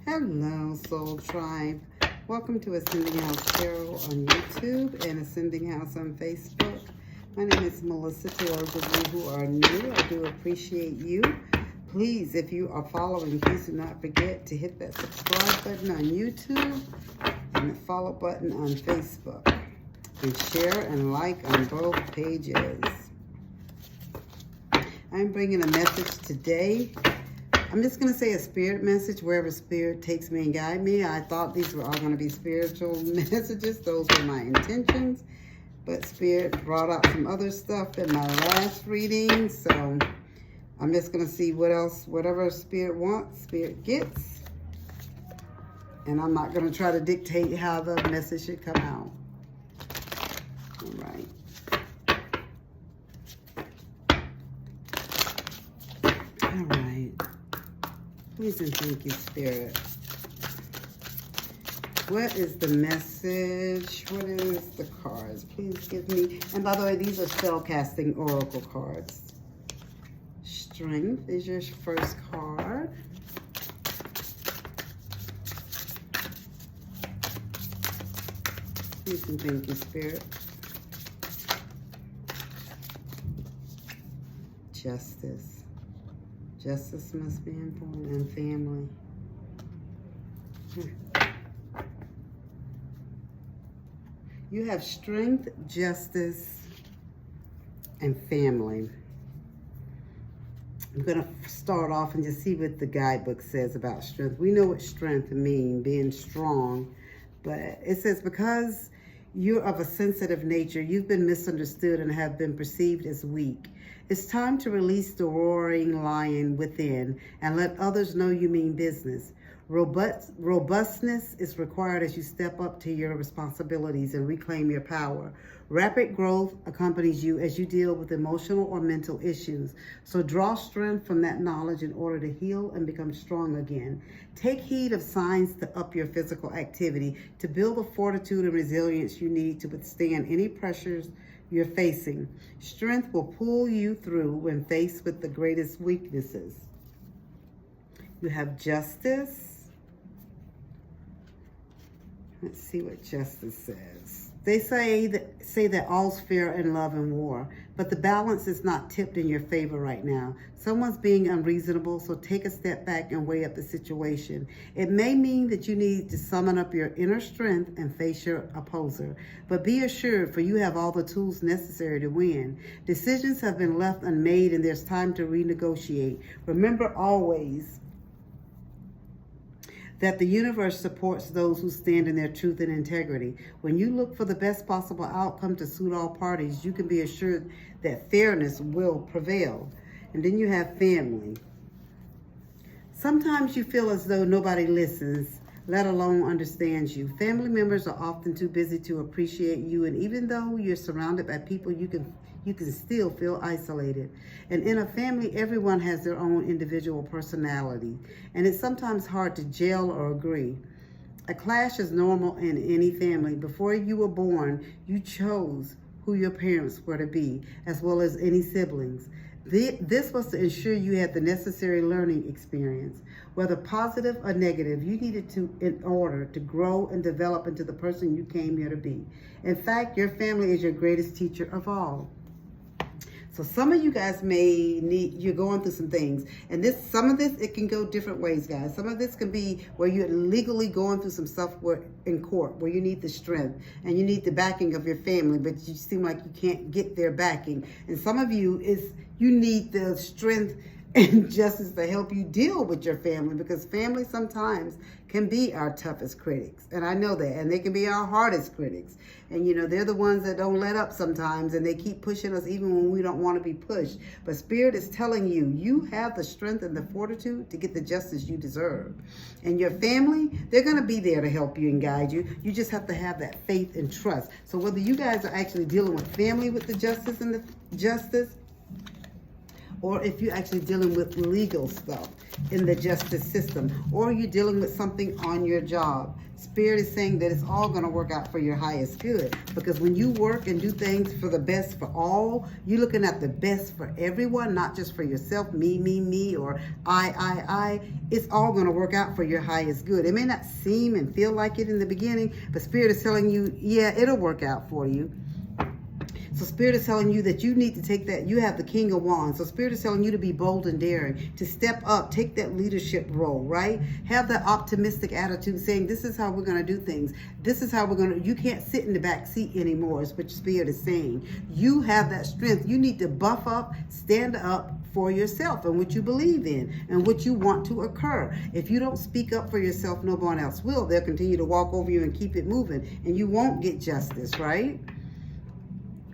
Hello, Soul Tribe. Welcome to Ascending House Tarot on YouTube and Ascending House on Facebook. My name is Melissa. To those of you who are new, I do appreciate you. Please, if you are following, please do not forget to hit that subscribe button on YouTube and the follow button on Facebook. And share and like on both pages. I'm bringing a message today. I'm just going to say a spirit message wherever spirit takes me and guide me. I thought these were all going to be spiritual messages. Those were my intentions. But spirit brought out some other stuff in my last reading. So I'm just going to see what else, whatever spirit wants, spirit gets. And I'm not going to try to dictate how the message should come out. All right. All right. Please and thank you, Spirit. What is the message? What is the cards? Please give me. And by the way, these are spellcasting oracle cards. Strength is your first card. Please and thank you, Spirit. Justice. Justice must be important, and family. You have strength, justice, and family. I'm going to start off and just see what the guidebook says about strength. We know what strength means, being strong. But it says, because you're of a sensitive nature, you've been misunderstood and have been perceived as weak. It's time to release the roaring lion within and let others know you mean business. Robustness is required as you step up to your responsibilities and reclaim your power. Rapid growth accompanies you as you deal with emotional or mental issues. So draw strength from that knowledge in order to heal and become strong again. Take heed of signs to up your physical activity to build the fortitude and resilience you need to withstand any pressures you're facing. Strength will pull you through when faced with the greatest weaknesses. You have justice. Let's see what justice says. They say that all's fair in love and war, but the balance is not tipped in your favor right now. Someone's being unreasonable, so take a step back and weigh up the situation. It may mean that you need to summon up your inner strength and face your opposer, but be assured, for you have all the tools necessary to win. Decisions have been left unmade and there's time to renegotiate. Remember always that the universe supports those who stand in their truth and integrity. When you look for the best possible outcome to suit all parties, you can be assured that fairness will prevail. And then you have family. Sometimes you feel as though nobody listens, let alone understands you. Family members are often too busy to appreciate you, and even though you're surrounded by people, you can still feel isolated. And in a family, everyone has their own individual personality, and it's sometimes hard to gel or agree. A clash is normal in any family. Before you were born, you chose who your parents were to be, as well as any siblings. This was to ensure you had the necessary learning experience. Whether positive or negative, you needed to in order to grow and develop into the person you came here to be. In fact, your family is your greatest teacher of all. So some of you guys may need, you're going through some things. And some of this, it can go different ways, guys. Some of this can be where you're legally going through some stuff in court, where you need the strength and you need the backing of your family, but you seem like you can't get their backing. And some of you, you need the strength and justice to help you deal with your family, because family sometimes can be our toughest critics. And I know that. And they can be our hardest critics. And, they're the ones that don't let up sometimes, and they keep pushing us even when we don't want to be pushed. But Spirit is telling you, you have the strength and the fortitude to get the justice you deserve. And your family, they're going to be there to help you and guide you. You just have to have that faith and trust. So whether you guys are actually dealing with family with the justice and the justice, or if you're actually dealing with legal stuff in the justice system, or you're dealing with something on your job, Spirit is saying that it's all going to work out for your highest good. Because when you work and do things for the best for all, you're looking at the best for everyone, not just for yourself, me, or I. It's all going to work out for your highest good. It may not seem and feel like it in the beginning, but Spirit is telling you, yeah, it'll work out for you. So Spirit is telling you that you need to take that. You have the King of Wands. So Spirit is telling you to be bold and daring, to step up, take that leadership role, right? Have that optimistic attitude saying, this is how we're going to do things. This is how we're going to, you can't sit in the back seat anymore, is what Spirit is saying. You have that strength. You need to buff up, stand up for yourself and what you believe in and what you want to occur. If you don't speak up for yourself, no one else will. They'll continue to walk over you and keep it moving, and you won't get justice, right?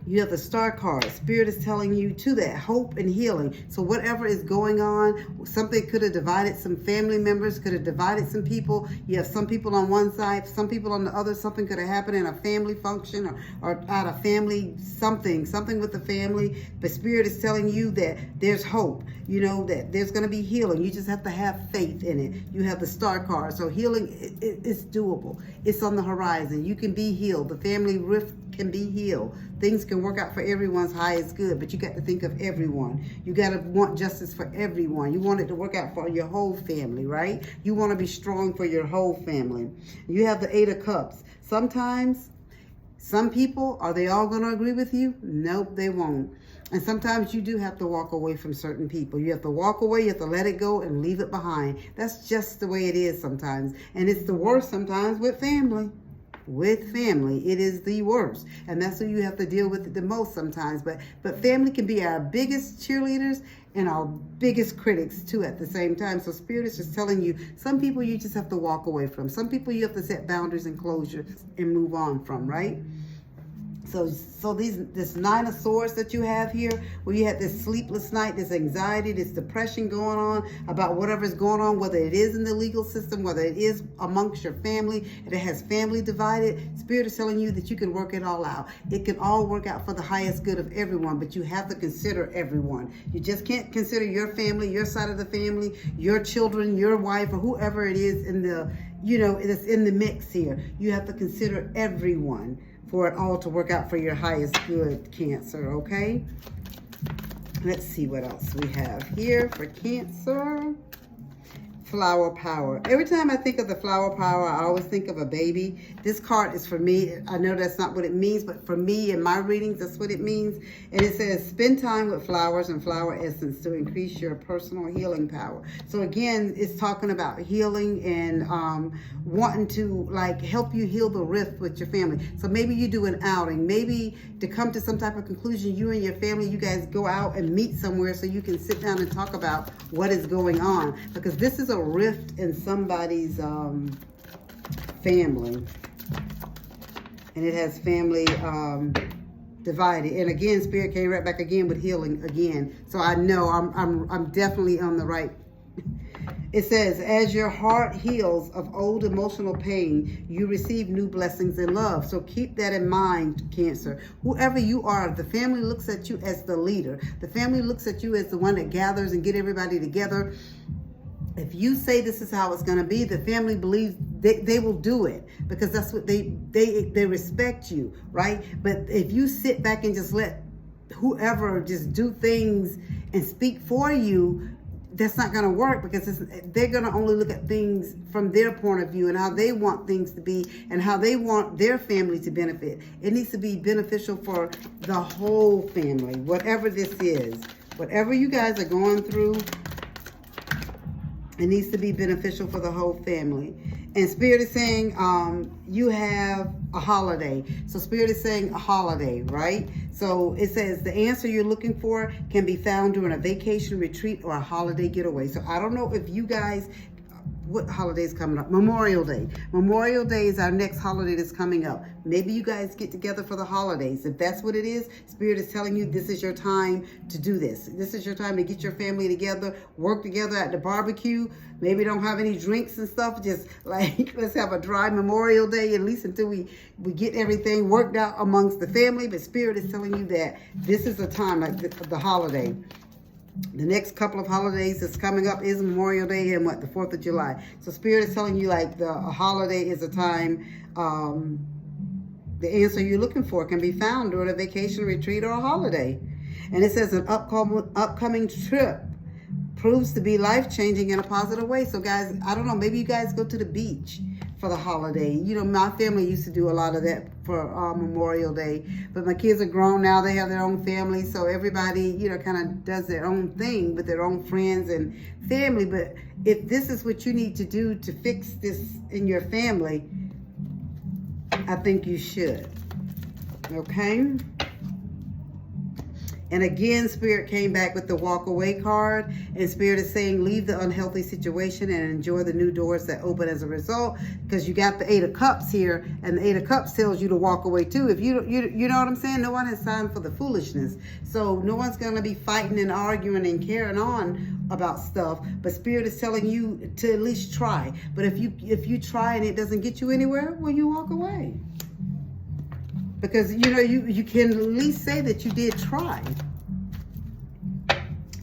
You have the Star card. Spirit is telling you to that hope and healing. So whatever is going on, something could have divided some family members, could have divided some people. You have some people on one side, some people on the other. Something could have happened in a family function or at a family, something with the family. But Spirit is telling you that there's hope. You know, that there's going to be healing. You just have to have faith in it. You have the Star card. So healing is doable. It's on the horizon. You can be healed. The family rift can be healed. Things can work out for everyone's highest good, but you got to think of everyone. You got to want justice for everyone. You want it to work out for your whole family, right? You want to be strong for your whole family. You have the 8 of Cups. Sometimes, some people, are they all going to agree with you? Nope, they won't. And sometimes you do have to walk away from certain people. You have to walk away, you have to let it go and leave it behind. That's just the way it is sometimes. And it's the worst sometimes with family. With family, it is the worst, and that's who you have to deal with it the most sometimes. But family can be our biggest cheerleaders and our biggest critics too at the same time. So Spirit is just telling you, some people you just have to walk away from. Some people you have to set boundaries and closure and move on from, right? So this 9 of Swords that you have here, where you had this sleepless night, this anxiety, this depression going on about whatever's going on, whether it is in the legal system, whether it is amongst your family, and it has family divided. Spirit is telling you that you can work it all out. It can all work out for the highest good of everyone, but you have to consider everyone. You just can't consider your family, your side of the family, your children, your wife, or whoever it is in the, you know, it's in the mix here. You have to consider everyone for it all to work out for your highest good, Cancer, okay? Let's see what else we have here for Cancer. Flower Power. Every time I think of the Flower Power, I always think of a baby. This card is for me. I know that's not what it means, but for me in my readings, that's what it means. And it says, spend time with flowers and flower essence to increase your personal healing power. So again, it's talking about healing and wanting to like help you heal the rift with your family. So maybe you do an outing. Maybe to come to some type of conclusion, you and your family, you guys go out and meet somewhere so you can sit down and talk about what is going on. Because this is a rift in somebody's family, and it has family divided. And again, Spirit came right back again with healing again. So I know I'm definitely on the right. It says, as your heart heals of old emotional pain, you receive new blessings in love. So keep that in mind, Cancer. Whoever you are, the family looks at you as the leader. The family looks at you as the one that gathers and get everybody together. If you say this is how it's going to be, the family believes they will do it, because that's what they respect you, right? But if you sit back and just let whoever just do things and speak for you, that's not going to work, because they're going to only look at things from their point of view and how they want things to be and how they want their family to benefit. It needs to be beneficial for the whole family, whatever this is. Whatever you guys are going through, it needs to be beneficial for the whole family. And Spirit is saying you have a holiday. So Spirit is saying a holiday, right? So it says the answer you're looking for can be found during a vacation retreat or a holiday getaway. So I don't know if you guys, what holiday is coming up? Memorial Day. Memorial Day is our next holiday that's coming up. Maybe you guys get together for the holidays. If that's what it is, Spirit is telling you this is your time to do this. This is your time to get your family together, work together at the barbecue. Maybe don't have any drinks and stuff. Just like, let's have a dry Memorial Day, at least until we get everything worked out amongst the family. But Spirit is telling you that this is a time like the holiday. The next couple of holidays that's coming up is Memorial Day and the 4th of July. So Spirit is telling you like a holiday is a time, the answer you're looking for can be found during a vacation, retreat, or a holiday. And it says an upcoming trip proves to be life-changing in a positive way. So guys, I don't know, maybe you guys go to the beach for the holiday. You know, my family used to do a lot of that for Memorial Day, but my kids are grown now. They have their own family, so everybody, you know, kind of does their own thing with their own friends and family. But if this is what you need to do to fix this in your family, I think you should. Okay? And again, Spirit came back with the walk away card. And Spirit is saying, leave the unhealthy situation and enjoy the new doors that open as a result. Because you got the 8 of Cups here. And the 8 of Cups tells you to walk away too. If you know what I'm saying? No one has time for the foolishness. So no one's going to be fighting and arguing and carrying on about stuff. But Spirit is telling you to at least try. But if you try and it doesn't get you anywhere, well, you walk away. Because, you know, you can at least say that you did try.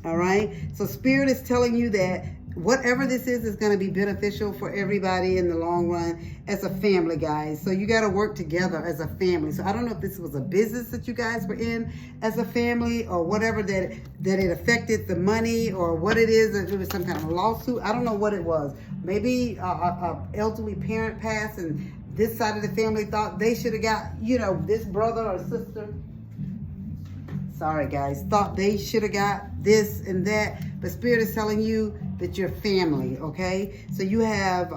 All right? So Spirit is telling you that whatever this is going to be beneficial for everybody in the long run as a family, guys. So you got to work together as a family. So I don't know if this was a business that you guys were in as a family or whatever, that it affected the money or what it is. If it was some kind of lawsuit. I don't know what it was. Maybe a elderly parent passed and this side of the family thought they should have got, you know, this brother or sister, sorry guys, thought they should have got this and that. But Spirit is telling you that you're family, okay? So you have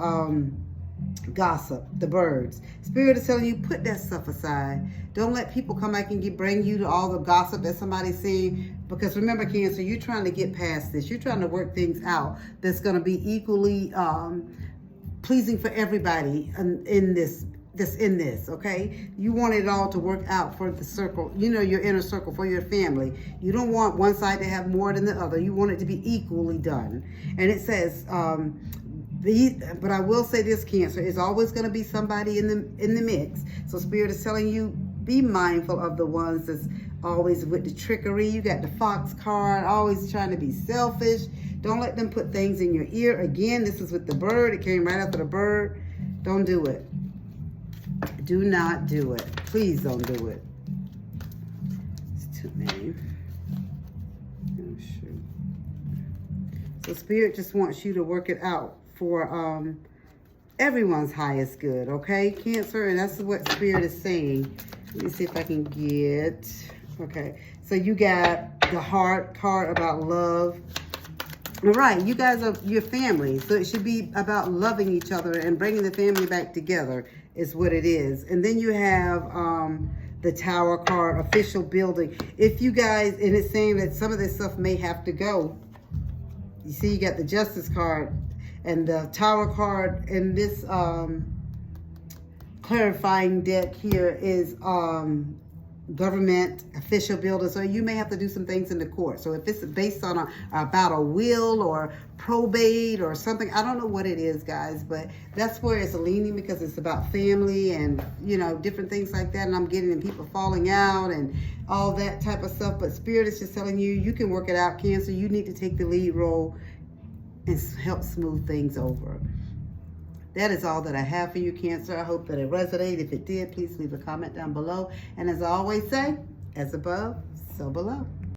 gossip, the birds. Spirit is telling you, put that stuff aside. Don't let people come back and bring you to all the gossip that somebody's saying. Because remember, Cancer, you're trying to get past this. You're trying to work things out that's going to be equally pleasing for everybody in this, okay? You want it all to work out for the circle, you know, your inner circle, for your family. You don't want one side to have more than the other. You want it to be equally done. And it says, but I will say this, Cancer, is always going to be somebody in the mix. So Spirit is telling you, be mindful of the ones that's always with the trickery. You got the Fox card, always trying to be selfish. Don't let them put things in your ear. Again, this is with the bird. It came right after the bird. Don't do it. Do not do it. Please don't do it. It's too many. Oh, shoot. So Spirit just wants you to work it out for everyone's highest good, okay, Cancer? And that's what Spirit is saying. Let me see if I can get... Okay, so you got the heart card about love. All right, you guys are your family, so it should be about loving each other and bringing the family back together is what it is. And then you have the Tower card, official building. If you guys, and it's saying that some of this stuff may have to go. You see, you got the Justice card and the Tower card, and this clarifying deck here is government, official building. So you may have to do some things in the court. So if it's based on about a will or probate or something, I don't know what it is, guys, but that's where it's leaning, because it's about family and, you know, different things like that. And I'm getting people falling out and all that type of stuff. But Spirit is just telling you, you can work it out, Cancer. You need to take the lead role and help smooth things over. That is all that I have for you, Cancer. I hope that it resonated. If it did, please leave a comment down below. And as I always say, as above, so below.